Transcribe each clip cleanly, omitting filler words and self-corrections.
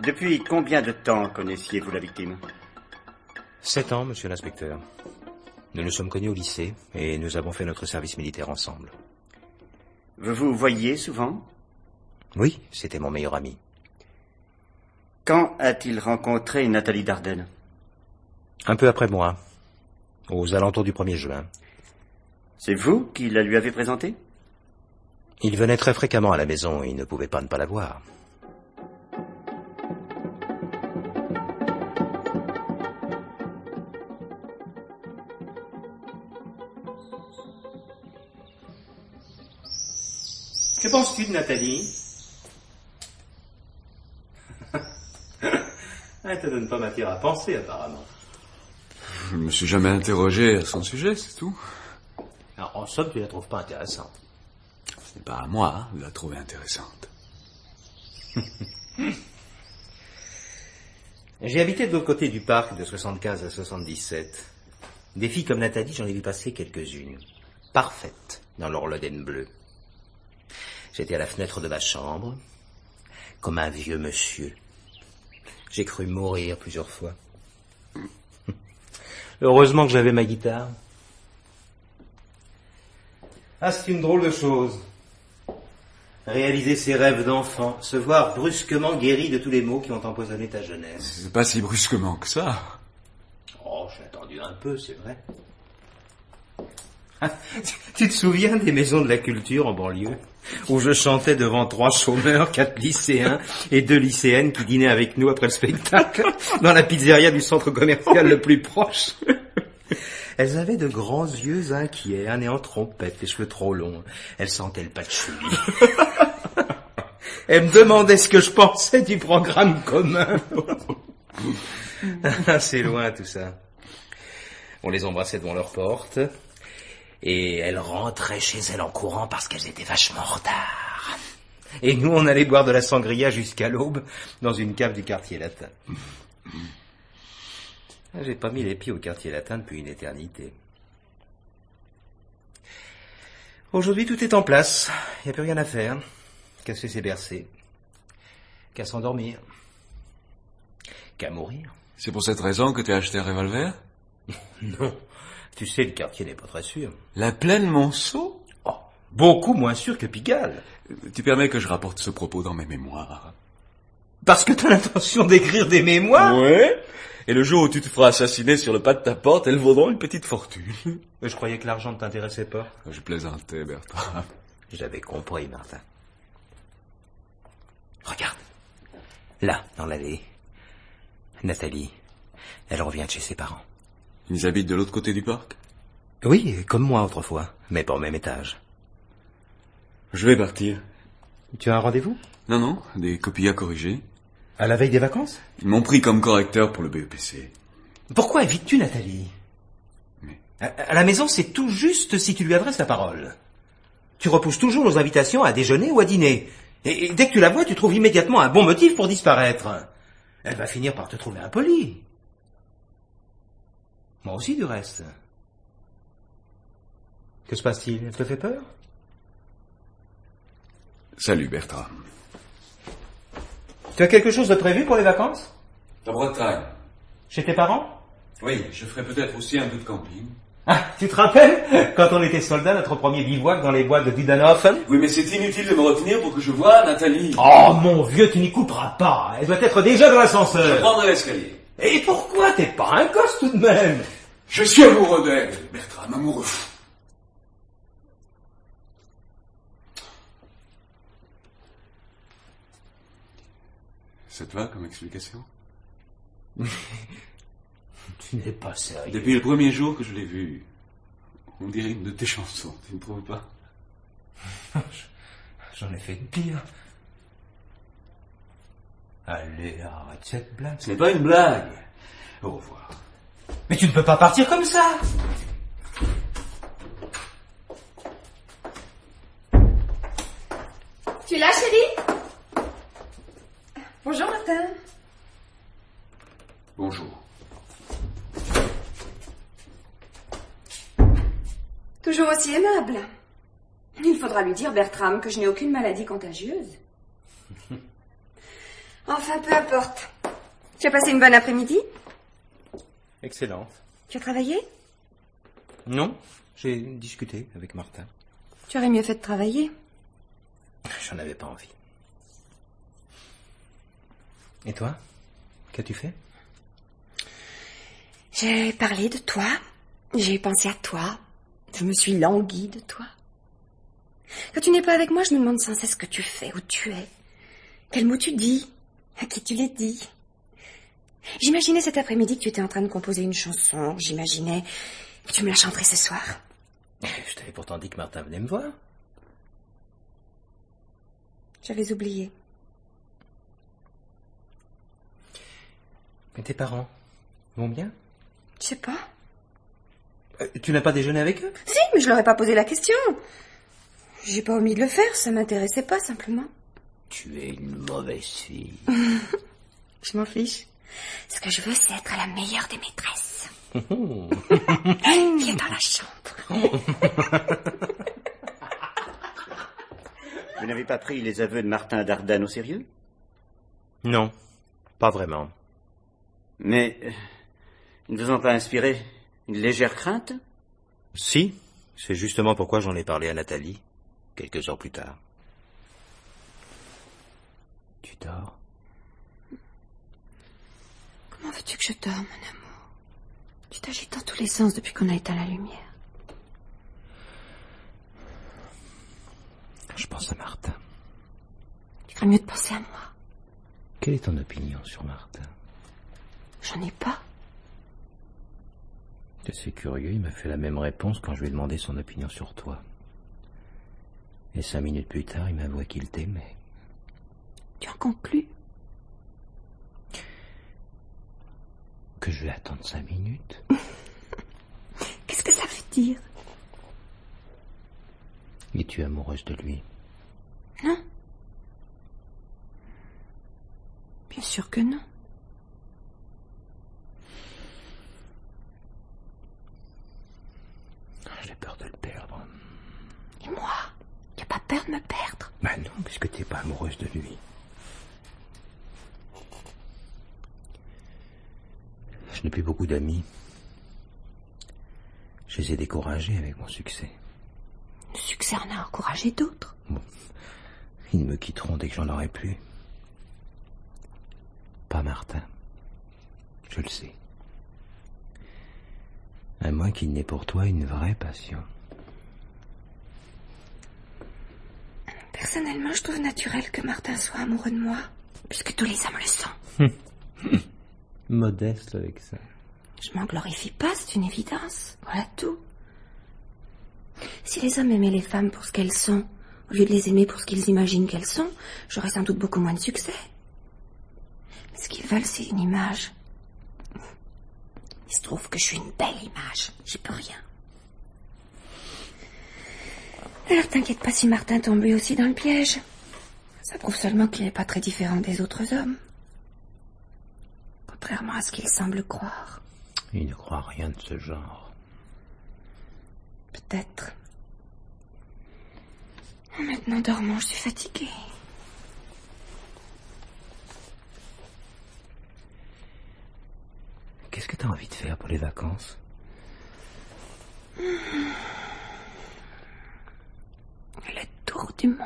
Depuis combien de temps connaissiez-vous la victime? 7 ans, monsieur l'inspecteur. Nous nous sommes connus au lycée et nous avons fait notre service militaire ensemble. Vous vous voyiez souvent? Oui, c'était mon meilleur ami. Quand a-t-il rencontré Nathalie Dardenne? Un peu après moi, aux alentours du 1er juin. C'est vous qui la lui avez présentée? Il venait très fréquemment à la maison et il ne pouvait pas ne pas la voir. Que penses-tu de Nathalie? Elle te donne pas matière à penser, apparemment. Je ne me suis jamais interrogé à son sujet, c'est tout. Alors, en somme, tu la trouves pas intéressante. Ce n'est pas à moi de la trouver intéressante. J'ai habité de l'autre côté du parc de 75 à 77. Des filles comme Nathalie, j'en ai vu passer quelques-unes. Parfaites dans leur loden bleu. J'étais à la fenêtre de ma chambre, comme un vieux monsieur. J'ai cru mourir plusieurs fois. Heureusement que j'avais ma guitare. Ah, c'est une drôle de chose. Réaliser ses rêves d'enfant, se voir brusquement guéri de tous les maux qui ont empoisonné ta jeunesse. C'est pas si brusquement que ça. Oh, j'ai attendu un peu, c'est vrai. Tu te souviens des maisons de la culture en banlieue, où je chantais devant 3 chômeurs, 4 lycéens et 2 lycéennes qui dînaient avec nous après le spectacle, dans la pizzeria du centre commercial le plus proche? Elles avaient de grands yeux inquiets, un nez en trompette, les cheveux trop longs. Elles sentaient le patchouli. Elles me demandaient ce que je pensais du programme commun. C'est loin tout ça. On les embrassait devant leur porte. Et elles rentraient chez elles en courant parce qu'elles étaient vachement en retard. Et nous, on allait boire de la sangria jusqu'à l'aube dans une cave du quartier latin. J'ai pas mis les pieds au quartier latin depuis une éternité. Aujourd'hui, tout est en place. Il n'y a plus rien à faire. Qu'à se laisser bercer. Qu'à s'endormir. Qu'à mourir. C'est pour cette raison que tu as acheté un revolver? Non. Tu sais, le quartier n'est pas très sûr. La plaine Monceau? Oh, beaucoup moins sûr que Pigalle. Tu permets que je rapporte ce propos dans mes mémoires? Parce que t'as l'intention d'écrire des mémoires? Ouais. Et le jour où tu te feras assassiner sur le pas de ta porte, elles vaudront une petite fortune. Je croyais que l'argent ne t'intéressait pas. Je plaisantais, Bertrand. J'avais compris, Martin. Regarde. Là, dans l'allée. Nathalie. Elle revient de chez ses parents. Ils habitent de l'autre côté du parc? Oui, comme moi autrefois, mais pas au même étage. Je vais partir. Tu as un rendez-vous? Non, des copies à corriger. À la veille des vacances? Ils m'ont pris comme correcteur pour le BEPC. Pourquoi évites-tu Nathalie? Mais... À la maison, c'est tout juste si tu lui adresses la parole. Tu repousses toujours nos invitations à déjeuner ou à dîner. Et dès que tu la vois, tu trouves immédiatement un bon motif pour disparaître. Elle va finir par te trouver impoli. Moi aussi, du reste. Que se passe-t-il? Elle te fait peur? Salut, Bertrand. Tu as quelque chose de prévu pour les vacances? La Bretagne. Chez tes parents? Oui, je ferai peut-être aussi un peu de camping. Ah, tu te rappelles quand on était soldats, notre premier bivouac dans les bois de Dudenhofen? Oui, mais c'est inutile de me retenir pour que je voie Nathalie. Oh, mon vieux, tu n'y couperas pas. Elle doit être déjà dans l'ascenseur. Je prendrai l'escalier. Et pourquoi? T'es pas un gosse tout de même. Je suis amoureux d'elle, Bertrand, amoureux. Ça te va comme explication? Tu n'es pas sérieux. Depuis le premier jour que je l'ai vue, on dirait une de tes chansons, tu ne trouves pas? J'en ai fait de pire. Allez, arrête cette blague. Ce n'est pas une blague. Au revoir. Mais tu ne peux pas partir comme ça. Tu l'as, chérie? Bonjour, Martin. Bonjour. Toujours aussi aimable. Il faudra lui dire, Bertram, que je n'ai aucune maladie contagieuse. Enfin, peu importe. Tu as passé une bonne après-midi? Excellente. Tu as travaillé? Non, j'ai discuté avec Martin. Tu aurais mieux fait de travailler. J'en avais pas envie. Et toi? Qu'as-tu fait? J'ai parlé de toi. J'ai pensé à toi. Je me suis languie de toi. Quand tu n'es pas avec moi, je me demande sans cesse ce que tu fais, où tu es. Quels mots tu dis, à qui tu les dis. J'imaginais cet après-midi que tu étais en train de composer une chanson. J'imaginais que tu me la chanterais ce soir. Je t'avais pourtant dit que Martin venait me voir. J'avais oublié. Mais tes parents vont bien? Je sais pas. Tu n'as pas déjeuné avec eux? Si, mais je leur ai pas posé la question. J'ai pas omis de le faire, ça m'intéressait pas, simplement. Tu es une mauvaise fille. Je m'en fiche. Ce que je veux, c'est être la meilleure des maîtresses. Viens dans la chambre. Vous n'avez pas pris les aveux de Martin Dardenne au sérieux? Non, pas vraiment. Mais ils ne vous ont pas inspiré une légère crainte? Si, c'est justement pourquoi j'en ai parlé à Nathalie, quelques heures plus tard. Tu dors? Comment veux-tu que je dorme, mon amour? Tu t'agites dans tous les sens depuis qu'on a éteint la lumière. Je pense à Martin. Tu ferais mieux de penser à moi. Quelle est ton opinion sur Martin? J'en ai pas. C'est curieux, il m'a fait la même réponse quand je lui ai demandé son opinion sur toi. Et 5 minutes plus tard, il m'avoua qu'il t'aimait. Tu en conclus? Que je vais attendre 5 minutes? Qu'est-ce que ça veut dire? Es-tu amoureuse de lui? Non. Bien sûr que non. J'ai peur de le perdre. Et moi? Tu n'as pas peur de me perdre? Bah non, puisque tu n'es pas amoureuse de lui. Je n'ai plus beaucoup d'amis. Je les ai découragés avec mon succès. Le succès en a encouragé d'autres. Bon, ils me quitteront dès que j'en aurai plus. Pas Martin. Je le sais. À moins qu'il n'ait pour toi une vraie passion. Personnellement, je trouve naturel que Martin soit amoureux de moi, puisque tous les hommes le sont. Modeste avec ça. Je m'en glorifie pas, c'est une évidence. Voilà tout. Si les hommes aimaient les femmes pour ce qu'elles sont, au lieu de les aimer pour ce qu'ils imaginent qu'elles sont, j'aurais sans doute beaucoup moins de succès. Mais ce qu'ils veulent, c'est une image. Il se trouve que je suis une belle image. J'y peux rien. Alors t'inquiète pas si Martin tombe lui aussi dans le piège. Ça prouve seulement qu'il n'est pas très différent des autres hommes. Contrairement à ce qu'il semble croire. Il ne croit rien de ce genre. Peut-être. Maintenant, dormons, je suis fatiguée. Qu'est-ce que tu as envie de faire pour les vacances? Le tour du monde.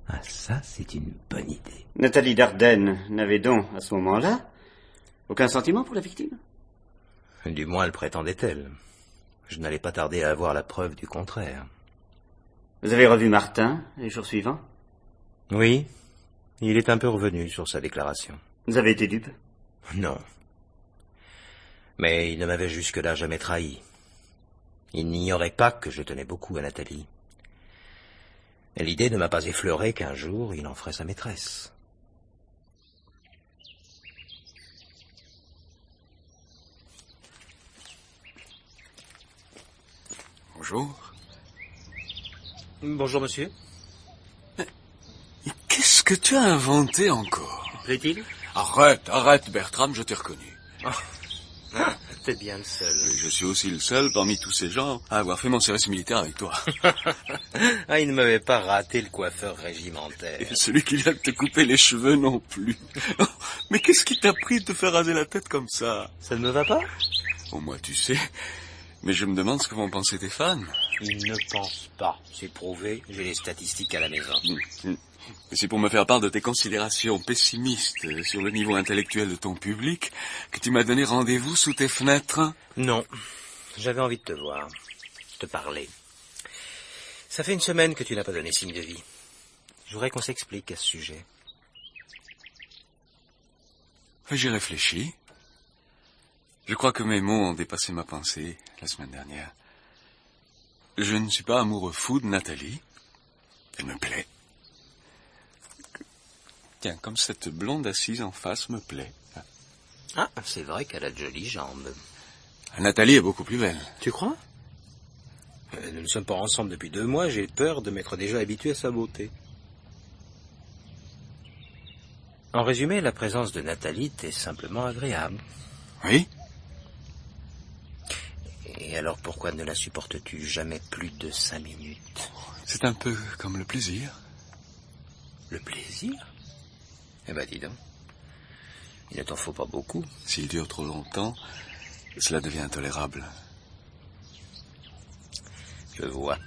Ah, ça, c'est une bonne idée. Nathalie Dardenne n'avait donc, à ce moment-là, aucun sentiment pour la victime? Du moins, le prétendait-elle. Je n'allais pas tarder à avoir la preuve du contraire. Vous avez revu Martin les jours suivants? Oui, il est un peu revenu sur sa déclaration. Vous avez été dupe? Non. Mais il ne m'avait jusque-là jamais trahi. Il n'ignorait pas que je tenais beaucoup à Nathalie. Et l'idée ne m'a pas effleuré qu'un jour il en ferait sa maîtresse. Bonjour. Bonjour, monsieur. Qu'est-ce que tu as inventé encore? Plaît-il? Arrête, Bertram, je t'ai reconnu. t'es bien le seul. Et je suis aussi le seul parmi tous ces gens à avoir fait mon service militaire avec toi. Ah, il ne m'avait pas raté le coiffeur régimentaire. Et celui qui vient de te couper les cheveux non plus. Mais qu'est-ce qui t'a pris de te faire raser la tête comme ça? Ça ne me va pas? Au moins tu sais. Mais je me demande ce que vont penser tes fans. Ils ne pensent pas. C'est prouvé, j'ai les statistiques à la maison. C'est pour me faire part de tes considérations pessimistes sur le niveau intellectuel de ton public que tu m'as donné rendez-vous sous tes fenêtres. Non, j'avais envie de te voir, te parler. Ça fait une semaine que tu n'as pas donné signe de vie. Je voudrais qu'on s'explique à ce sujet. J'y réfléchis. Je crois que mes mots ont dépassé ma pensée la semaine dernière. Je ne suis pas amoureux fou de Nathalie. Elle me plaît. Tiens, comme cette blonde assise en face me plaît. Ah, c'est vrai qu'elle a de jolies jambes. Nathalie est beaucoup plus belle. Tu crois? Nous ne sommes pas ensemble depuis 2 mois, j'ai peur de m'être déjà habitué à sa beauté. En résumé, la présence de Nathalie t'est simplement agréable. Oui? Et alors pourquoi ne la supportes-tu jamais plus de 5 minutes? C'est un peu comme le plaisir. Le plaisir? Eh ben dis donc, il ne t'en faut pas beaucoup. S'il dure trop longtemps, cela devient intolérable. Je vois.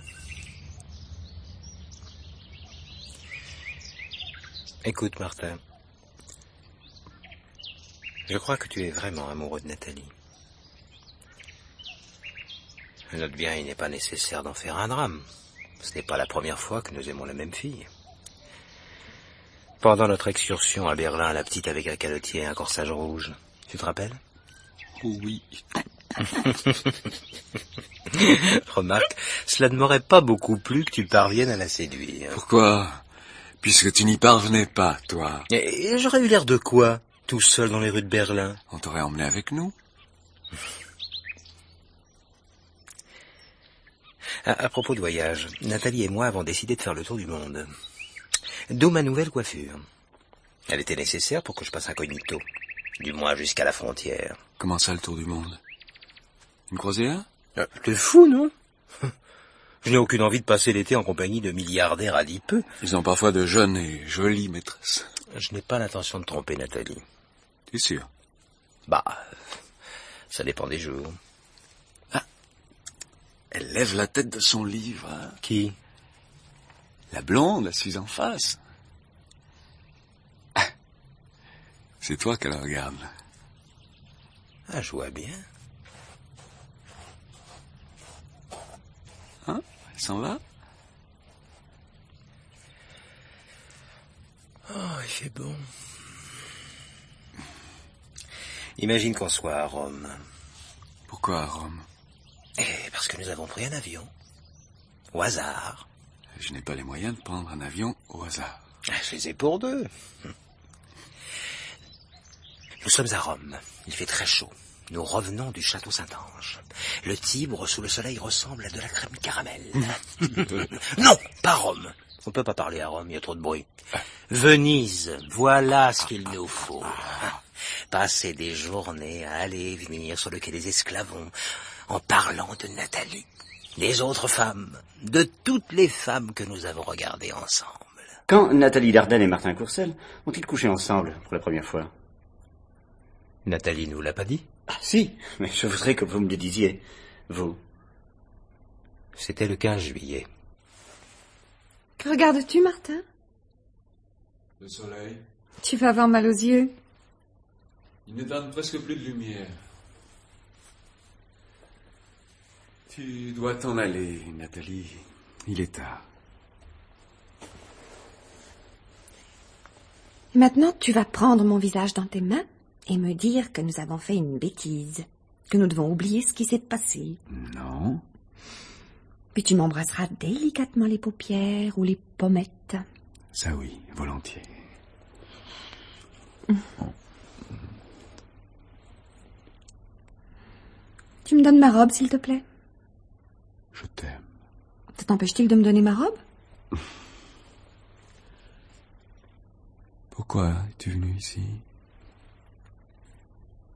Écoute, Martin. Je crois que tu es vraiment amoureux de Nathalie. Notre bien, il n'est pas nécessaire d'en faire un drame. Ce n'est pas la première fois que nous aimons la même fille. Pendant notre excursion à Berlin, la petite avec un calotier et un corsage rouge. Tu te rappelles? Oui. Remarque, cela ne m'aurait pas beaucoup plu que tu parviennes à la séduire. Pourquoi? Puisque tu n'y parvenais pas, toi. Et j'aurais eu l'air de quoi, tout seul dans les rues de Berlin? On t'aurait emmené avec nous. À propos de voyage, Nathalie et moi avons décidé de faire le tour du monde. D'où ma nouvelle coiffure. Elle était nécessaire pour que je passe incognito. Du moins jusqu'à la frontière. Comment ça, le tour du monde? Une croisière? T'es fou, non? Je n'ai aucune envie de passer l'été en compagnie de milliardaires adipeux. Ils ont parfois de jeunes et jolies maîtresses. Je n'ai pas l'intention de tromper Nathalie. T'es sûr? Bah, ça dépend des jours. Elle lève la tête de son livre. Hein. Qui? La blonde, assise en face. C'est toi qu'elle regarde. Ah, je vois bien. Hein? Elle s'en va? Oh, il fait bon. Imagine qu'on soit à Rome. Pourquoi à Rome? Parce que nous avons pris un avion. Au hasard. Je n'ai pas les moyens de prendre un avion au hasard. Je les ai pour 2. Nous sommes à Rome. Il fait très chaud. Nous revenons du château Saint-Ange. Le Tibre sous le soleil ressemble à de la crème caramel. Non, pas Rome. On ne peut pas parler à Rome, il y a trop de bruit. Venise, voilà ce qu'il nous faut. Passer des journées à aller et venir sur le quai des Esclavons en parlant de Nathalie, des autres femmes, de toutes les femmes que nous avons regardées ensemble. Quand Nathalie Dardenne et Martin Courcelles ont-ils couché ensemble pour la première fois? Nathalie ne vous l'a pas dit? Ah, si, mais je voudrais que vous me le disiez, vous. C'était le 15 juillet. Que regardes-tu, Martin? Le soleil. Tu vas avoir mal aux yeux. Il ne donne presque plus de lumière. Tu dois t'en aller, Nathalie. Il est tard. Et maintenant, tu vas prendre mon visage dans tes mains et me dire que nous avons fait une bêtise, que nous devons oublier ce qui s'est passé. Non. Puis tu m'embrasseras délicatement les paupières ou les pommettes. Ça oui, volontiers. Tu me donnes ma robe, s'il te plaît? Je t'aime. Ça t'empêche-t-il de me donner ma robe? Pourquoi es-tu venu ici?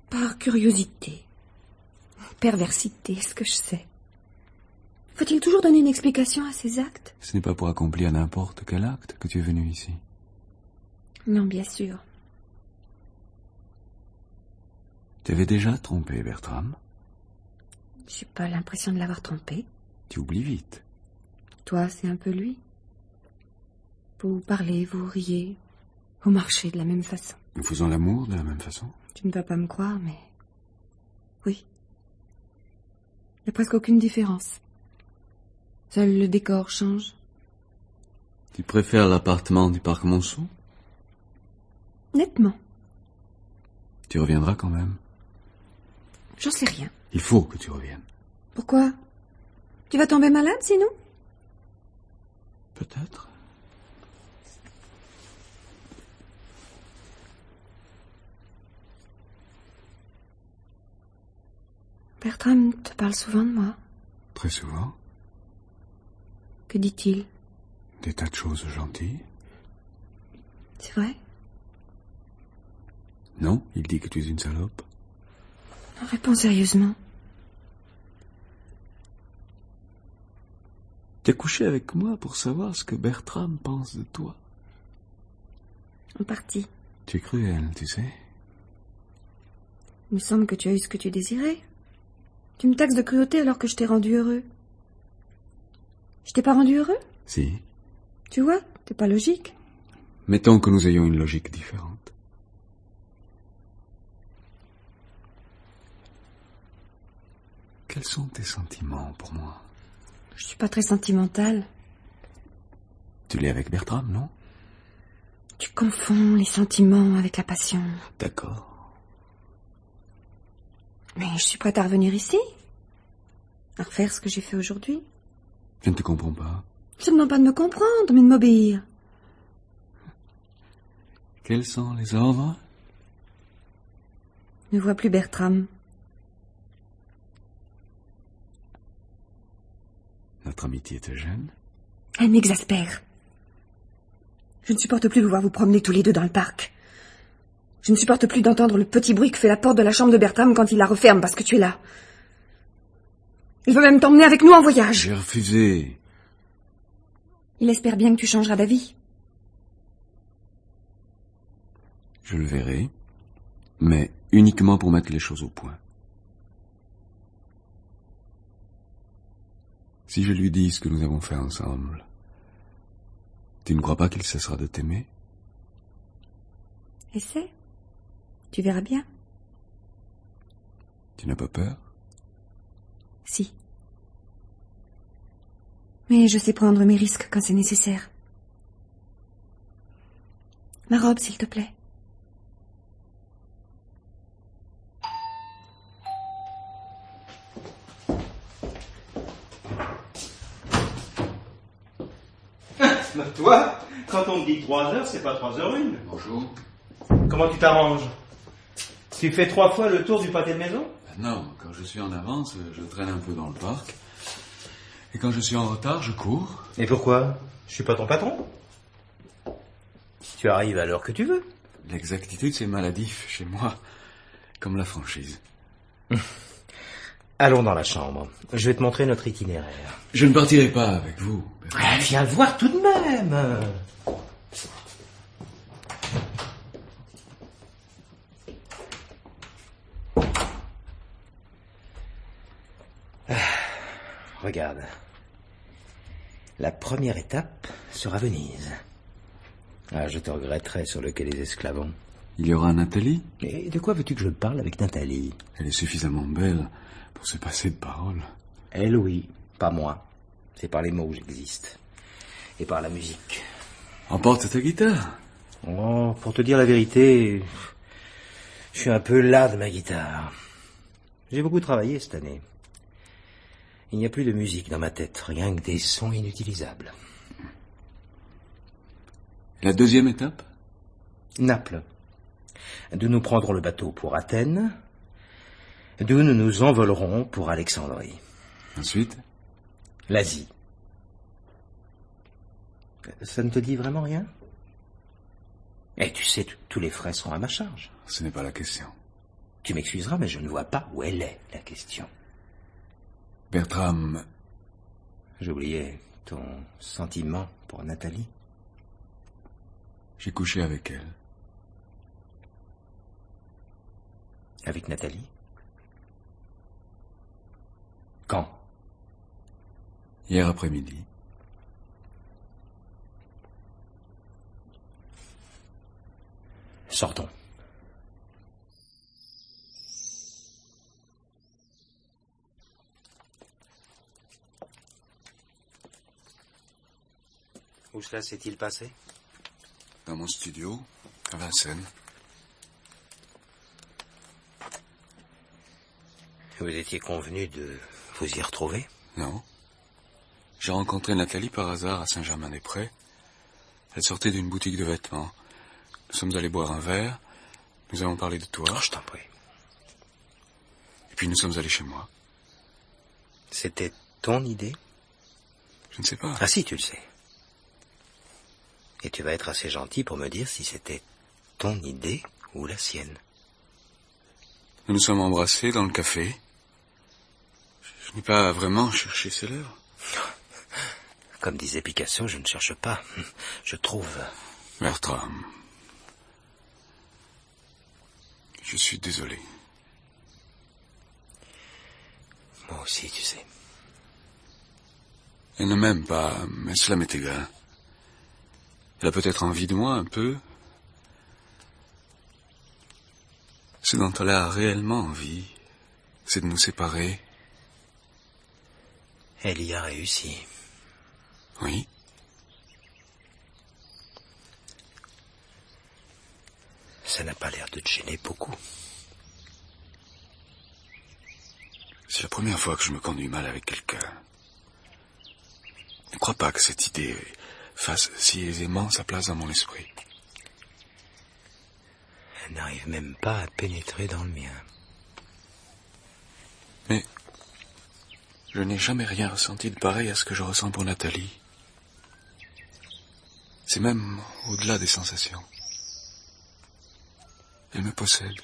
Par curiosité. Perversité, ce que je sais. Faut-il toujours donner une explication à ces actes? Ce n'est pas pour accomplir n'importe quel acte que tu es venu ici. Non, bien sûr. Tu avais déjà trompé Bertram. J'ai pas l'impression de l'avoir trompé. Tu oublies vite. Toi, c'est un peu lui. Vous parlez, vous riez, vous marchez de la même façon. Nous faisons l'amour de la même façon. Tu ne vas pas me croire, mais... Oui. Il n'y a presque aucune différence. Seul le décor change. Tu préfères l'appartement du parc Monceau? Nettement. Tu reviendras quand même. J'en sais rien. Il faut que tu reviennes. Pourquoi? Tu vas tomber malade, sinon? Peut-être. Bertram te parle souvent de moi. Très souvent. Que dit-il? Des tas de choses gentilles. C'est vrai? Non, il dit que tu es une salope. Réponds sérieusement. Tu as couché avec moi pour savoir ce que Bertram pense de toi. En partie. Tu es cruel, tu sais. Il me semble que tu as eu ce que tu désirais. Tu me taxes de cruauté alors que je t'ai rendu heureux. Je t'ai pas rendu heureux? Si. Tu vois, t'es pas logique. Mettons que nous ayons une logique différente. Quels sont tes sentiments pour moi? Je suis pas très sentimentale. Tu l'es avec Bertram, non? Tu confonds les sentiments avec la passion. D'accord. Mais je suis prête à revenir ici. À refaire ce que j'ai fait aujourd'hui. Je ne te comprends pas. Je te demande pas de me comprendre, mais de m'obéir. Quels sont les ordres? Ne vois plus Bertram. Notre amitié te gêne? Elle m'exaspère. Je ne supporte plus de vous voir vous promener tous les deux dans le parc. Je ne supporte plus d'entendre le petit bruit que fait la porte de la chambre de Bertram quand il la referme parce que tu es là. Il veut même t'emmener avec nous en voyage. J'ai refusé. Il espère bien que tu changeras d'avis. Je le verrai, mais uniquement pour mettre les choses au point. Si je lui dis ce que nous avons fait ensemble, tu ne crois pas qu'il cessera de t'aimer? Essaie. Tu verras bien. Tu n'as pas peur? Si. Mais je sais prendre mes risques quand c'est nécessaire. Ma robe, s'il te plaît. Toi, quand on te dit 3 heures, c'est pas 3h01. Bonjour. Comment tu t'arranges? Tu fais 3 fois le tour du pâté de maison? Non, quand je suis en avance, je traîne un peu dans le parc. Et quand je suis en retard, je cours. Et pourquoi? Je suis pas ton patron. Tu arrives à l'heure que tu veux. L'exactitude, c'est maladif chez moi, comme la franchise. Allons dans la chambre. Je vais te montrer notre itinéraire. Je ne partirai pas avec vous. Ah, viens le voir tout de même. Regarde. La première étape sera Venise. Ah, je te regretterai sur le quai des Esclavons. Il y aura Nathalie? Et de quoi veux-tu que je parle avec Nathalie? Elle est suffisamment belle pour se passer de paroles. Elle, oui, pas moi. C'est par les mots que j'existe. Et par la musique. Emporte ta guitare. Oh, pour te dire la vérité, je suis un peu las de ma guitare. J'ai beaucoup travaillé cette année. Il n'y a plus de musique dans ma tête, rien que des sons inutilisables. La deuxième étape? Naples. D'où nous prendrons le bateau pour Athènes, d'où nous nous envolerons pour Alexandrie. Ensuite? L'Asie. Ça ne te dit vraiment rien? Et tu sais, tous les frais seront à ma charge. Ce n'est pas la question. Tu m'excuseras, mais je ne vois pas où elle est, la question. Bertram, J'oubliais ton sentiment pour Nathalie. j'ai couché avec elle. Avec Nathalie? Quand? Hier après-midi. Sortons. Où cela s'est-il passé? Dans mon studio, à Vincennes. Vous étiez convenu de vous y retrouver? Non. J'ai rencontré Nathalie par hasard à Saint-Germain-des-Prés. Elle sortait d'une boutique de vêtements. Nous sommes allés boire un verre. Nous avons parlé de toi. Oh, je t'en prie. Et puis nous sommes allés chez moi. C'était ton idée? Je ne sais pas. Ah si, tu le sais. Et tu vas être assez gentil pour me dire si c'était ton idée ou la sienne. Nous nous sommes embrassés dans le café. Je n'ai pas vraiment cherché ses lèvres. Comme disait Picasso, je ne cherche pas. Je trouve. Bertram. Je suis désolé. Moi aussi, tu sais. Elle ne m'aime pas, mais cela m'est égal. Elle a peut-être envie de moi un peu. Ce dont elle a réellement envie, c'est de nous séparer. Elle y a réussi. Oui. Ça n'a pas l'air de te gêner beaucoup. C'est la première fois que je me conduis mal avec quelqu'un. Ne crois pas que cette idée fasse si aisément sa place dans mon esprit. Elle n'arrive même pas à pénétrer dans le mien. Mais je n'ai jamais rien ressenti de pareil à ce que je ressens pour Nathalie. C'est même au-delà des sensations. Elle me possède.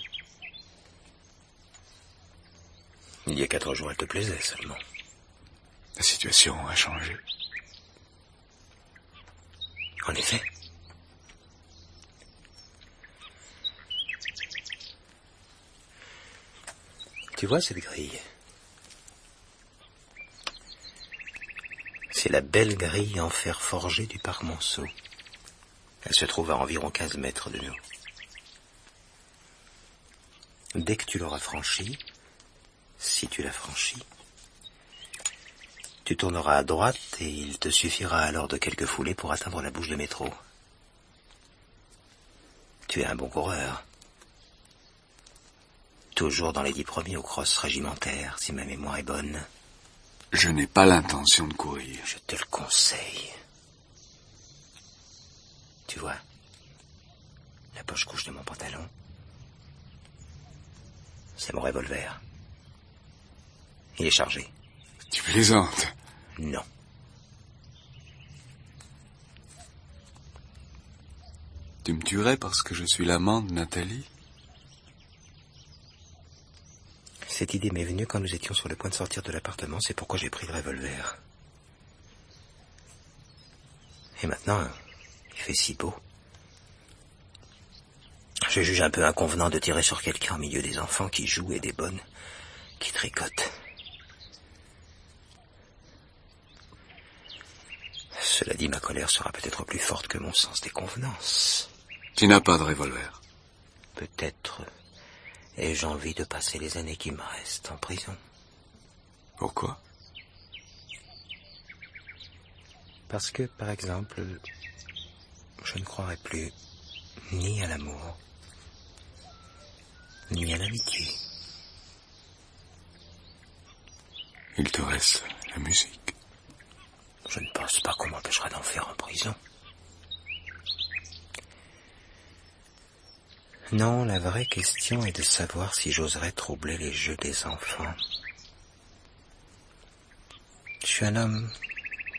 Il y a 4 jours, elle te plaisait seulement. La situation a changé. En effet. Tu vois cette grille? C'est la belle grille en fer forgé du parc Monceau. Elle se trouve à environ 15 mètres de nous. Dès que tu l'auras franchie, si tu l'as franchie, tu tourneras à droite et il te suffira alors de quelques foulées pour atteindre la bouche de métro. Tu es un bon coureur. Toujours dans les 10 premiers au cross régimentaire, si ma mémoire est bonne. Je n'ai pas l'intention de courir. Je te le conseille. Tu vois, la poche gauche de mon pantalon, c'est mon revolver. Il est chargé. Tu plaisantes. Non. Tu me tuerais parce que je suis l'amant de Nathalie? Cette idée m'est venue quand nous étions sur le point de sortir de l'appartement, c'est pourquoi j'ai pris le revolver. Et maintenant, il fait si beau. Je juge un peu inconvenant de tirer sur quelqu'un au milieu des enfants qui jouent et des bonnes qui tricotent. Cela dit, ma colère sera peut-être plus forte que mon sens des convenances. Tu n'as pas de revolver. Peut-être ai-je envie de passer les années qui me restent en prison. Pourquoi? Parce que, par exemple, je ne croirais plus ni à l'amour, ni à l'amitié. Il te reste la musique. Je ne pense pas qu'on m'empêchera d'en faire en prison. Non, la vraie question est de savoir si j'oserais troubler les jeux des enfants. Je suis un homme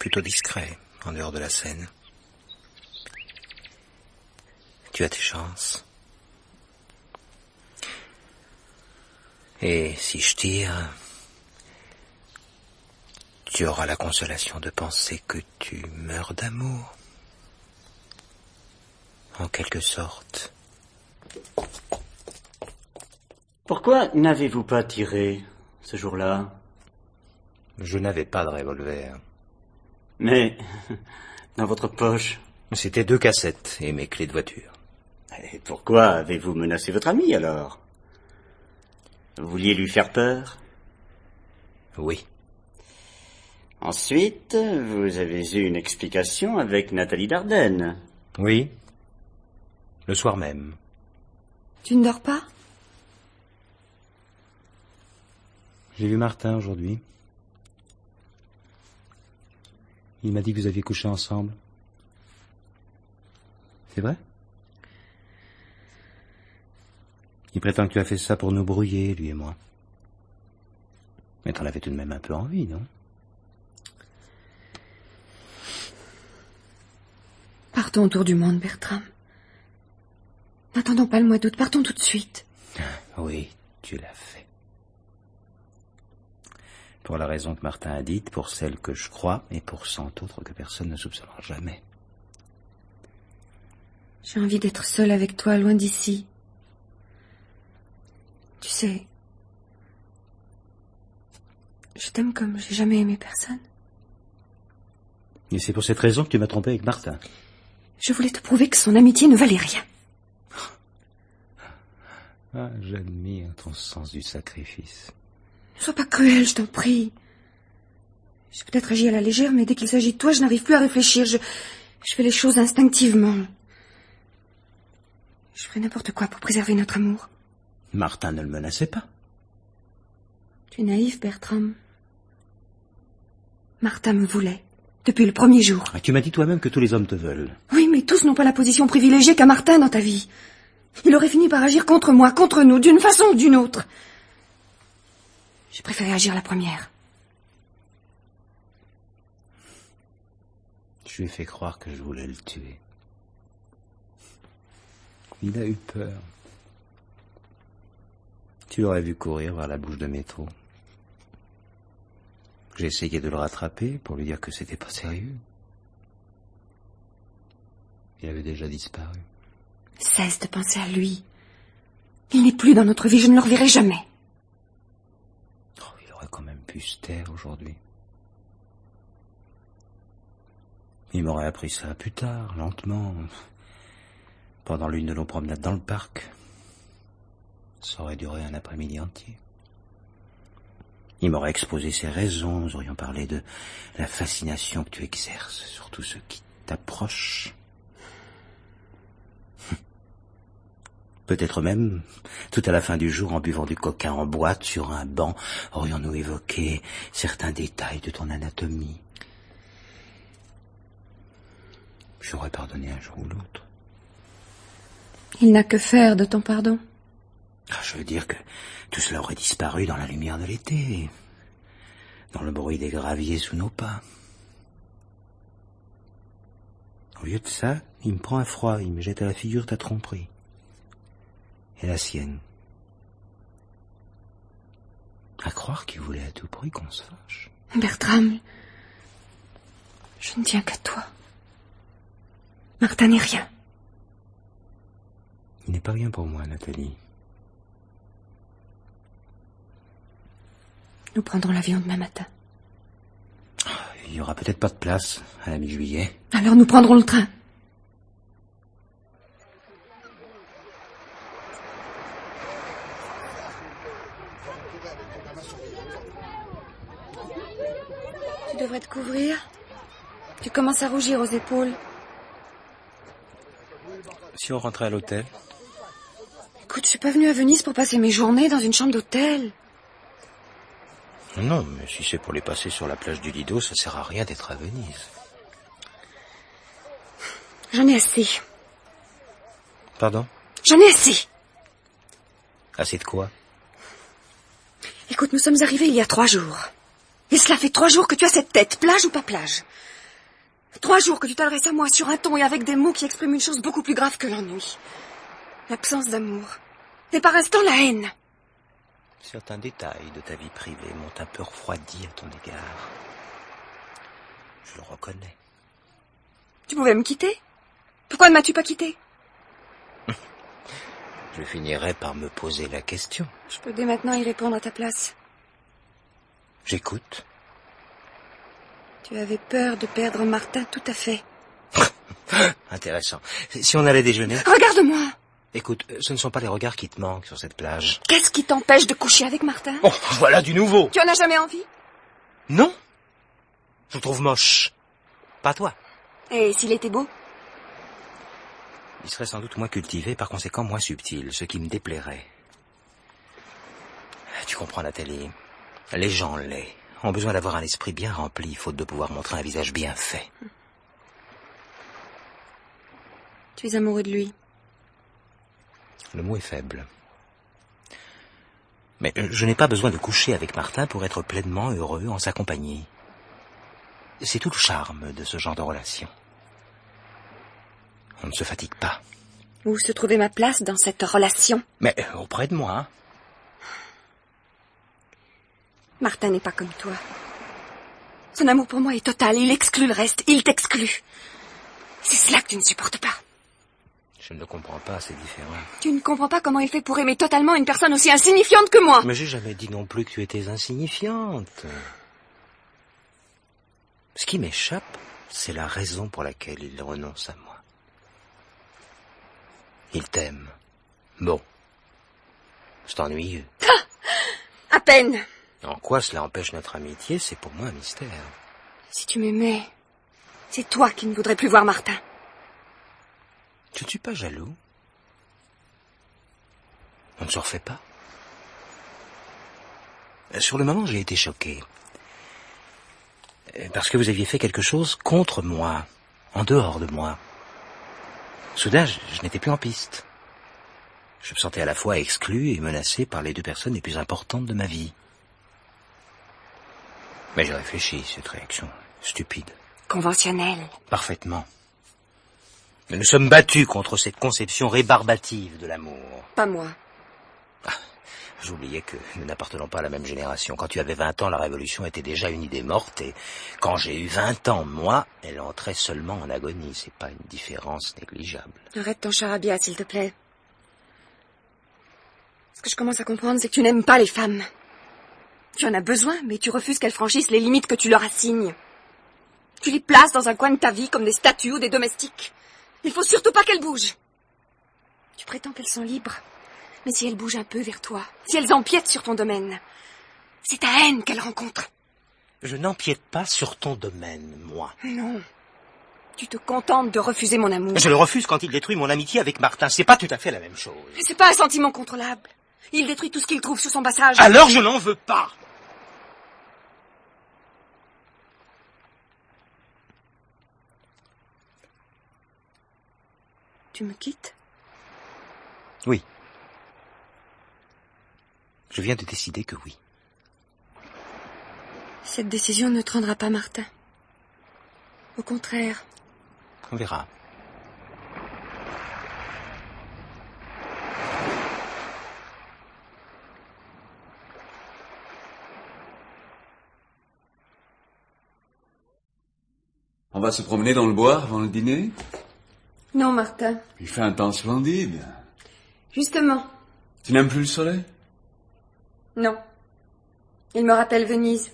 plutôt discret en dehors de la scène. Tu as tes chances. Et si je tire, tu auras la consolation de penser que tu meurs d'amour. En quelque sorte. Pourquoi n'avez-vous pas tiré ce jour-là? Je n'avais pas de revolver. Mais dans votre poche. C'était 2 cassettes et mes clés de voiture. Et pourquoi avez-vous menacé votre ami alors? Vous vouliez lui faire peur? Oui. Ensuite, vous avez eu une explication avec Nathalie Dardenne. Oui. Le soir même. Tu ne dors pas? J'ai vu Martin aujourd'hui. Il m'a dit que vous aviez couché ensemble. C'est vrai? Il prétend que tu as fait ça pour nous brouiller, lui et moi. Mais t'en avais tout de même un peu envie, non? Partons autour du monde, Bertram. N'attendons pas le mois d'août, partons tout de suite. Oui, tu l'as fait. Pour la raison que Martin a dite, pour celle que je crois, et pour 100 autres que personne ne soupçonnera jamais. J'ai envie d'être seule avec toi, loin d'ici. Tu sais, je t'aime comme j'ai jamais aimé personne. Et c'est pour cette raison que tu m'as trompé avec Martin. Je voulais te prouver que son amitié ne valait rien. Ah, j'admire ton sens du sacrifice. Ne sois pas cruel, je t'en prie. J'ai peut-être agi à la légère, mais dès qu'il s'agit de toi, je n'arrive plus à réfléchir. Je fais les choses instinctivement. Je ferai n'importe quoi pour préserver notre amour. Martin ne le menaçait pas. Tu es naïf, Bertram. Martin me voulait, depuis le premier jour. Ah, tu m'as dit toi-même que tous les hommes te veulent. Oui, mais tous n'ont pas la position privilégiée qu'a Martin dans ta vie. Il aurait fini par agir contre moi, contre nous, d'une façon ou d'une autre. J'ai préféré agir la première. Je lui ai fait croire que je voulais le tuer. Il a eu peur. Tu l'aurais vu courir vers la bouche de métro. J'ai essayé de le rattraper pour lui dire que c'était pas sérieux. Il avait déjà disparu. Cesse de penser à lui. Il n'est plus dans notre vie, je ne le reverrai jamais. Oh, il aurait quand même pu se taire aujourd'hui. Il m'aurait appris ça plus tard, lentement, pendant l'une de nos promenades dans le parc. Ça aurait duré un après-midi entier. Il m'aurait exposé ses raisons, nous aurions parlé de la fascination que tu exerces sur tout ce qui t'approche. Peut-être même, tout à la fin du jour, en buvant du coca en boîte sur un banc, aurions-nous évoqué certains détails de ton anatomie. J'aurais pardonné un jour ou l'autre. Il n'a que faire de ton pardon. Ah, je veux dire que tout cela aurait disparu dans la lumière de l'été, dans le bruit des graviers sous nos pas. Au lieu de ça, il me prend un froid, il me jette à la figure ta tromperie. Et la sienne. À croire qu'il voulait à tout prix qu'on se fâche. Bertram, je ne tiens qu'à toi. Martin n'est rien. Il n'est pas rien pour moi, Nathalie. Nous prendrons l'avion demain matin. Il n'y aura peut-être pas de place à la mi-juillet. Alors nous prendrons le train. Tu devrais te couvrir. Tu commences à rougir aux épaules. Si on rentrait à l'hôtel? Écoute, je suis pas venue à Venise pour passer mes journées dans une chambre d'hôtel. Non, mais si c'est pour les passer sur la plage du Lido, ça sert à rien d'être à Venise. J'en ai assez. Pardon? J'en ai assez. Assez de quoi? Écoute, nous sommes arrivés il y a 3 jours. Et cela fait 3 jours que tu as cette tête, plage ou pas plage. 3 jours que tu t'adresses à moi sur un ton et avec des mots qui expriment une chose beaucoup plus grave que l'ennui. L'absence d'amour. Et par instant, la haine. Certains détails de ta vie privée m'ont un peu refroidi à ton égard. Je le reconnais. Tu pouvais me quitter? Pourquoi ne m'as-tu pas quitté? Je finirai par me poser la question. Je peux dès maintenant y répondre à ta place. J'écoute. Tu avais peur de perdre Martin, tout à fait. Intéressant. Si on allait déjeuner... Regarde-moi! Écoute, ce ne sont pas les regards qui te manquent sur cette plage. Qu'est-ce qui t'empêche de coucher avec Martin? Oh, voilà du nouveau! Tu en as jamais envie? Non. Je le trouve moche. Pas toi. Et s'il était beau? Il serait sans doute moins cultivé, par conséquent moins subtil, ce qui me déplairait. Tu comprends, Nathalie? Les gens laids ont besoin d'avoir un esprit bien rempli, faute de pouvoir montrer un visage bien fait. Tu es amoureux de lui? Le mot est faible. Mais je n'ai pas besoin de coucher avec Martin pour être pleinement heureux en sa compagnie. C'est tout le charme de ce genre de relation. On ne se fatigue pas. Où se trouvait ma place dans cette relation? Mais auprès de moi. Martin n'est pas comme toi. Son amour pour moi est total, il exclut le reste, il t'exclut. C'est cela que tu ne supportes pas. Je ne le comprends pas, c'est différent. Tu ne comprends pas comment il fait pour aimer totalement une personne aussi insignifiante que moi. Mais j'ai jamais dit non plus que tu étais insignifiante. Ce qui m'échappe, c'est la raison pour laquelle il renonce à moi. Il t'aime. Bon. C'est ennuyeux. À peine. En quoi cela empêche notre amitié, c'est pour moi un mystère. Si tu m'aimais, c'est toi qui ne voudrais plus voir Martin. Je ne suis pas jaloux. On ne se refait pas. Sur le moment, j'ai été choqué. Parce que vous aviez fait quelque chose contre moi, en dehors de moi. Soudain, je n'étais plus en piste. Je me sentais à la fois exclu et menacé par les deux personnes les plus importantes de ma vie. Mais j'ai réfléchi, cette réaction stupide. Conventionnelle. Parfaitement. Nous sommes battus contre cette conception rébarbative de l'amour. Pas moi. J'oubliais que nous n'appartenons pas à la même génération. Quand tu avais 20 ans, la Révolution était déjà une idée morte, et quand j'ai eu 20 ans, moi, elle entrait seulement en agonie. C'est pas une différence négligeable. Arrête ton charabia, s'il te plaît. Ce que je commence à comprendre, c'est que tu n'aimes pas les femmes. Tu en as besoin, mais tu refuses qu'elles franchissent les limites que tu leur assignes. Tu les places dans un coin de ta vie comme des statues ou des domestiques. Il faut surtout pas qu'elles bougent. Tu prétends qu'elles sont libres. Mais si elles bougent un peu vers toi, si elles empiètent sur ton domaine, c'est ta haine qu'elles rencontrent. Je n'empiète pas sur ton domaine, moi. Non. Tu te contentes de refuser mon amour. Je le refuse quand il détruit mon amitié avec Martin. C'est pas tout à fait la même chose. Mais c'est pas un sentiment contrôlable. Il détruit tout ce qu'il trouve sur son passage. Alors je n'en veux pas. Tu me quittes? Oui. Je viens de décider que oui. Cette décision ne te rendra pas Martin. Au contraire. On verra. On va se promener dans le bois avant le dîner? Non, Martin. Il fait un temps splendide. Justement. Tu n'aimes plus le soleil? Non. Il me rappelle Venise.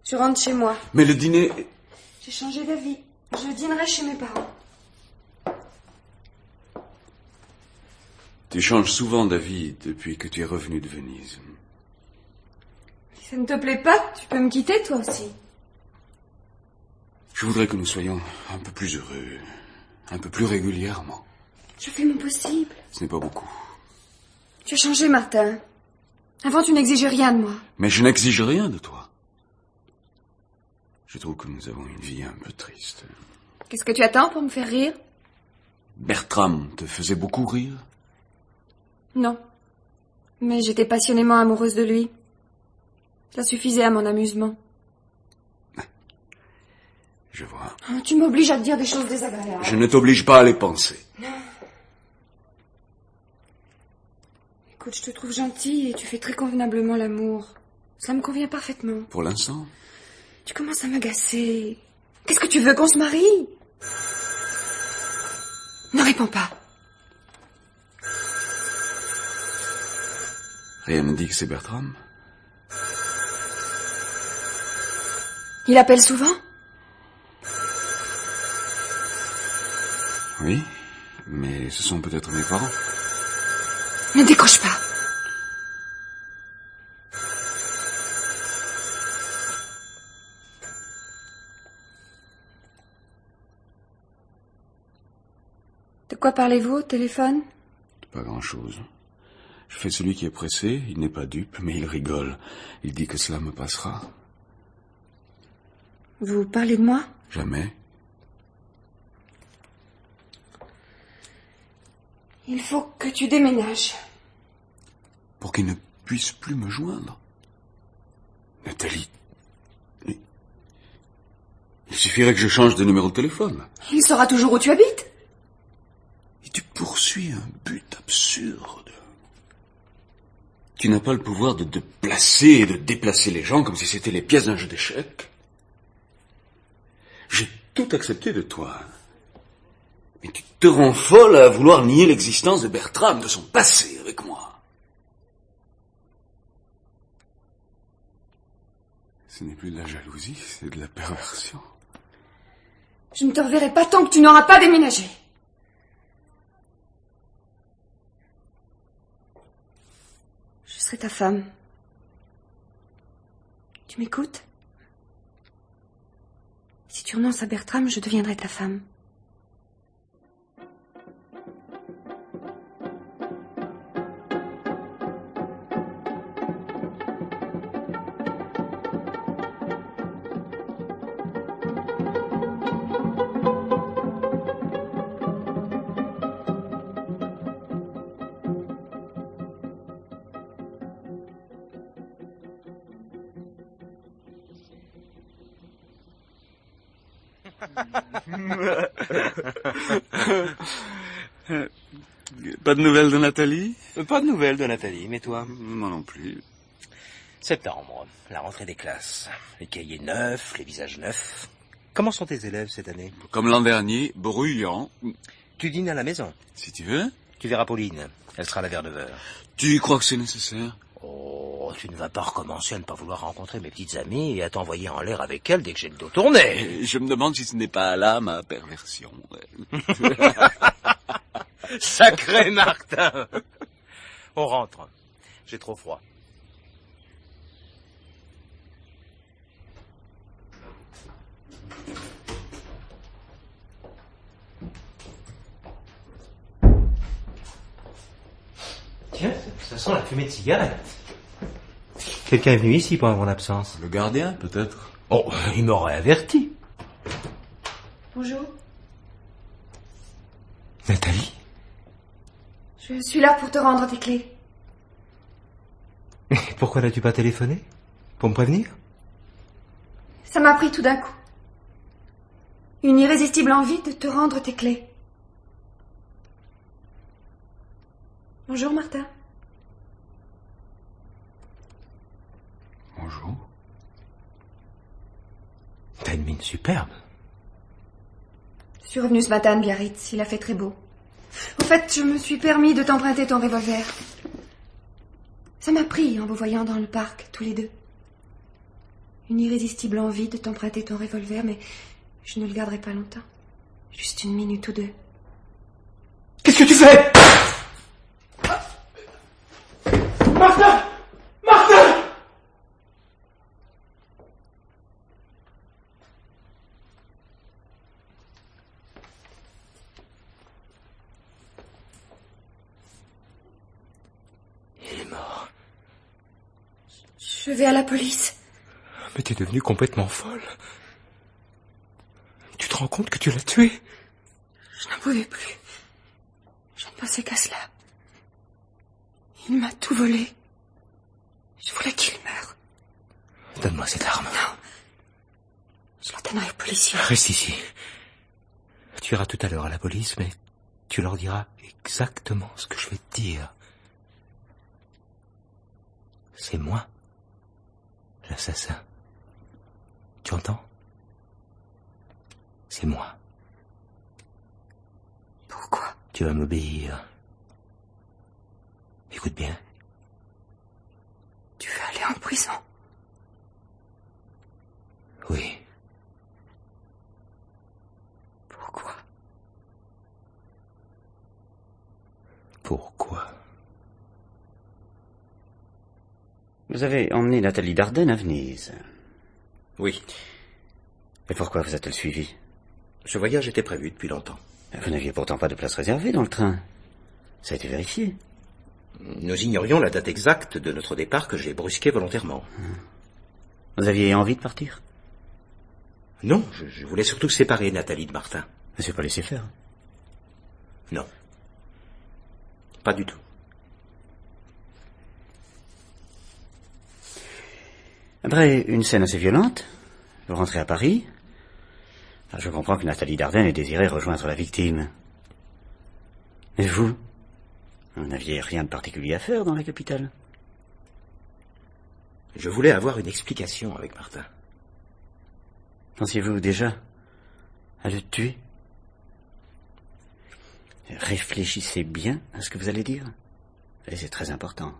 Je rentre chez moi. Mais le dîner... J'ai changé d'avis. Je dînerai chez mes parents. Tu changes souvent d'avis depuis que tu es revenu de Venise. Si ça ne te plaît pas, tu peux me quitter toi aussi. Je voudrais que nous soyons un peu plus heureux, un peu plus régulièrement. Je fais mon possible. Ce n'est pas beaucoup. Tu as changé, Martin. Avant, tu n'exigeais rien de moi. Mais je n'exige rien de toi. Je trouve que nous avons une vie un peu triste. Qu'est-ce que tu attends pour me faire rire? Bertram te faisait beaucoup rire? Non. Mais j'étais passionnément amoureuse de lui. Ça suffisait à mon amusement. Je vois. Oh, tu m'obliges à te dire des choses désagréables. Je ne t'oblige pas à les penser. Écoute, je te trouve gentille et tu fais très convenablement l'amour. Ça me convient parfaitement. Pour l'instant. Tu commences à m'agacer. Qu'est-ce que tu veux, qu'on se marie? Ne réponds pas. Rien ne dit que c'est Bertram. Il appelle souvent? Oui, mais ce sont peut-être mes parents. Ne décroche pas. De quoi parlez-vous au téléphone? Pas grand-chose. Je fais celui qui est pressé, il n'est pas dupe, mais il rigole. Il dit que cela me passera. Vous parlez de moi? Jamais. Il faut que tu déménages. Pour qu'il ne puisse plus me joindre. Nathalie. Il suffirait que je change de numéro de téléphone. Il saura toujours où tu habites. Et tu poursuis un but absurde. Tu n'as pas le pouvoir de placer et de déplacer les gens comme si c'était les pièces d'un jeu d'échecs. J'ai tout accepté de toi. Mais tu te rends folle à vouloir nier l'existence de Bertram, de son passé avec moi. Ce n'est plus de la jalousie, c'est de la perversion. Je ne te reverrai pas tant que tu n'auras pas déménagé. Je serai ta femme. Tu m'écoutes? Si tu renonces à Bertram, je deviendrai ta femme. Pas de nouvelles de Nathalie? Pas de nouvelles de Nathalie, mais toi? Moi non plus. Septembre, la rentrée des classes. Les cahiers neufs, les visages neufs. Comment sont tes élèves cette année? Comme l'an dernier, bruyant. Tu dînes à la maison. Si tu veux. Tu verras Pauline. Elle sera là vers 9h. Tu crois que c'est nécessaire? Oh, tu ne vas pas recommencer à ne pas vouloir rencontrer mes petites amies et à t'envoyer en l'air avec elles dès que j'ai le dos tourné. Je me demande si ce n'est pas là ma perversion. Sacré Martin. On rentre. J'ai trop froid. Tiens, ça sent la fumée de cigarette. Quelqu'un est venu ici pendant mon absence. Le gardien, peut-être? Oh, il m'aurait averti. Bonjour. Nathalie? Je suis là pour te rendre tes clés. Pourquoi n'as-tu pas téléphoné? Pour me prévenir? Ça m'a pris tout d'un coup. Une irrésistible envie de te rendre tes clés. Bonjour, Martin. Bonjour. T'as une mine superbe. Je suis revenue ce matin de Biarritz. Il a fait très beau. Au fait, je me suis permis de t'emprunter ton revolver. Ça m'a pris en vous voyant dans le parc, tous les deux. Une irrésistible envie de t'emprunter ton revolver, mais je ne le garderai pas longtemps. Juste une minute ou deux. Qu'est-ce que tu fais? Martin! Martin! Il est mort. Je vais à la police. Mais t'es devenue complètement folle. Tu te rends compte que tu l'as tué? Je n'en pouvais plus. Je ne pensais qu'à cela. Il m'a tout volé. Je voulais qu'il meure. Donne-moi cette arme. Non. Je la donnerai aux policiers. Reste ici. Tu iras tout à l'heure à la police, mais tu leur diras exactement ce que je vais te dire. C'est moi, l'assassin. Tu entends? C'est moi. Pourquoi? Tu vas m'obéir. Écoute bien. Tu veux aller en prison? Oui. Pourquoi? Pourquoi? Vous avez emmené Nathalie Dardenne à Venise. Oui. Et pourquoi vous a-t-elle suivi? Ce voyage était prévu depuis longtemps. Vous n'aviez pourtant pas de place réservée dans le train. Ça a été vérifié. Nous ignorions la date exacte de notre départ que j'ai brusqué volontairement. Vous aviez envie de partir? Non, je voulais surtout séparer Nathalie de Martin. Je ne suis pas laissé faire. Non. Pas du tout. Après une scène assez violente, vous rentrez à Paris. Alors, je comprends que Nathalie Dardenne ait désiré rejoindre la victime. Mais vous n'aviez rien de particulier à faire dans la capitale? Je voulais avoir une explication avec Martin. Pensiez-vous déjà à le tuer? Réfléchissez bien à ce que vous allez dire. Et c'est très important.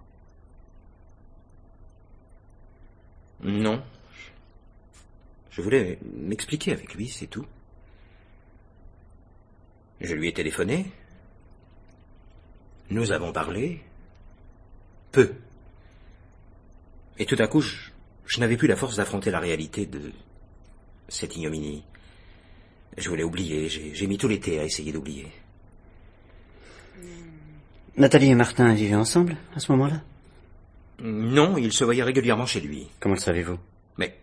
Non. Je voulais m'expliquer avec lui, c'est tout. Je lui ai téléphoné. Nous avons parlé. Peu. Et tout d'un coup, je n'avais plus la force d'affronter la réalité de cette ignominie. Je voulais oublier. J'ai mis tout l'été à essayer d'oublier. Nathalie et Martin vivaient ensemble à ce moment-là? Non, ils se voyaient régulièrement chez lui. Comment le savez-vous? Mais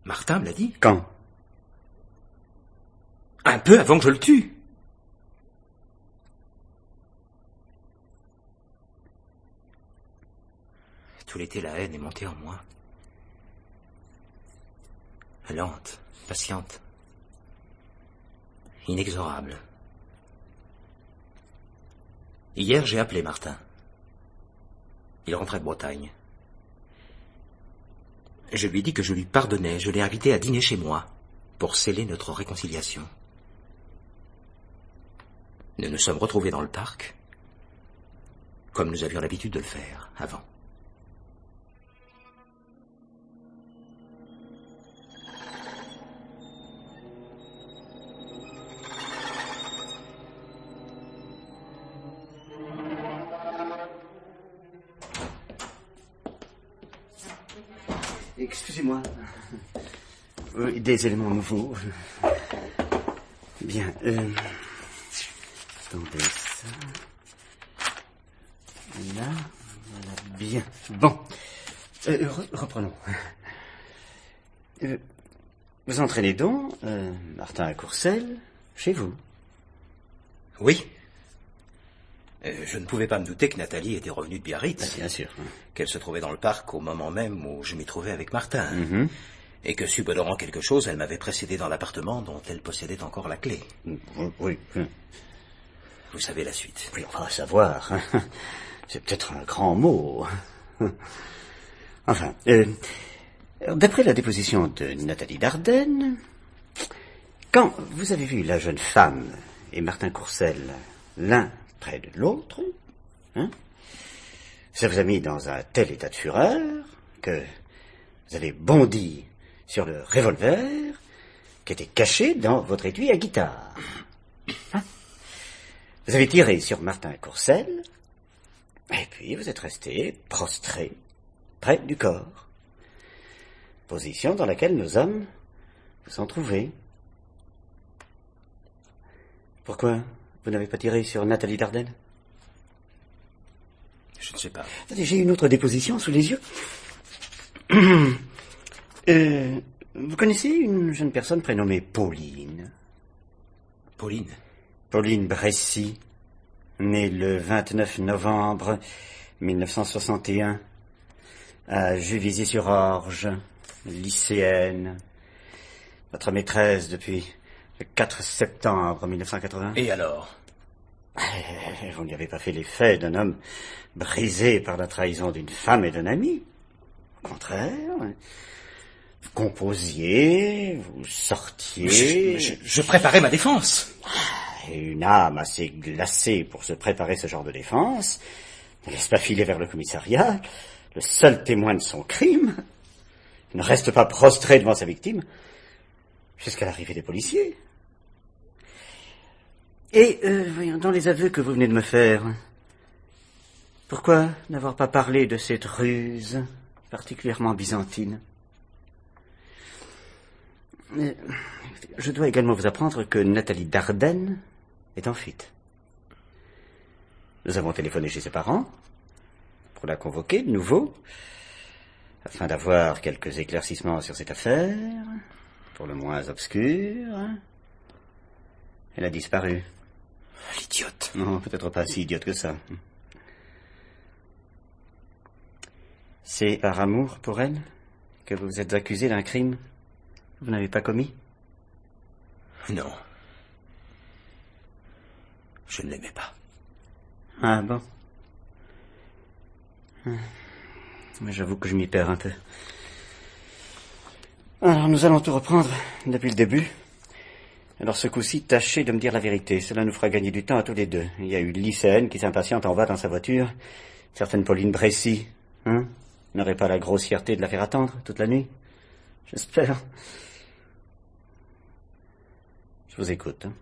Martin me l'a dit. Quand? Un peu avant que je le tue. Tout l'été, la haine est montée en moi. Lente, patiente, inexorable. Hier, j'ai appelé Martin. Il rentrait de Bretagne. Je lui ai dit que je lui pardonnais. Je l'ai invité à dîner chez moi pour sceller notre réconciliation. Nous nous sommes retrouvés dans le parc, comme nous avions l'habitude de le faire avant. Excusez-moi. Des éléments nouveaux. Bien. Attendez ça. Là, voilà, bien. Bon. Reprenons. Vous entraînez donc Martin à Courcelles chez vous? Oui. Je ne pouvais pas me douter que Nathalie était revenue de Biarritz. Bien sûr. Qu'elle se trouvait dans le parc au moment même où je m'y trouvais avec Martin. Mm-hmm. Et que, subodorant quelque chose, elle m'avait précédé dans l'appartement dont elle possédait encore la clé. Oui. Vous savez la suite. Oui, on va savoir. C'est peut-être un grand mot. Enfin, d'après la déposition de Nathalie Dardenne, quand vous avez vu la jeune femme et Martin Courcelles l'un près de l'autre, ça vous a mis dans un tel état de fureur que vous avez bondi sur le revolver qui était caché dans votre étui à guitare. Vous avez tiré sur Martin Courcelles, et puis vous êtes resté prostré près du corps. Position dans laquelle nos hommes vous sont trouvés. Pourquoi vous n'avez pas tiré sur Nathalie Dardenne? Je ne sais pas. Attendez, j'ai une autre déposition sous les yeux. Vous connaissez une jeune personne prénommée Pauline? Pauline? Pauline Bressy, née le 29 novembre 1961 à Juvisy-sur-Orge, lycéenne. Votre maîtresse depuis le 4 septembre 1980. Et alors? Vous n'y avez pas fait l'effet d'un homme brisé par la trahison d'une femme et d'un ami. Au contraire, vous composiez, vous sortiez... Je préparais ma défense. Et une âme assez glacée pour se préparer ce genre de défense ne laisse pas filer vers le commissariat, le seul témoin de son crime. Il ne reste pas prostré devant sa victime jusqu'à l'arrivée des policiers. Et, voyons, dans les aveux que vous venez de me faire, pourquoi n'avoir pas parlé de cette ruse particulièrement byzantine? Je dois également vous apprendre que Nathalie Dardenne est en fuite. Nous avons téléphoné chez ses parents pour la convoquer de nouveau, afin d'avoir quelques éclaircissements sur cette affaire, pour le moins obscure. Elle a disparu. L'idiote. Non, peut-être pas si idiote que ça. C'est par amour pour elle que vous vous êtes accusé d'un crime que vous n'avez pas commis? Non. Je ne l'aimais pas. Ah bon? Mais j'avoue que je m'y perds un peu. Alors, nous allons tout reprendre depuis le début. Alors, ce coup-ci, tâchez de me dire la vérité. Cela nous fera gagner du temps à tous les deux. Il y a eu lycéenne qui s'impatiente en bas dans sa voiture. Certaine Pauline Bressy, hein? N'aurait pas la grossièreté de la faire attendre toute la nuit? J'espère. Je vous écoute, hein.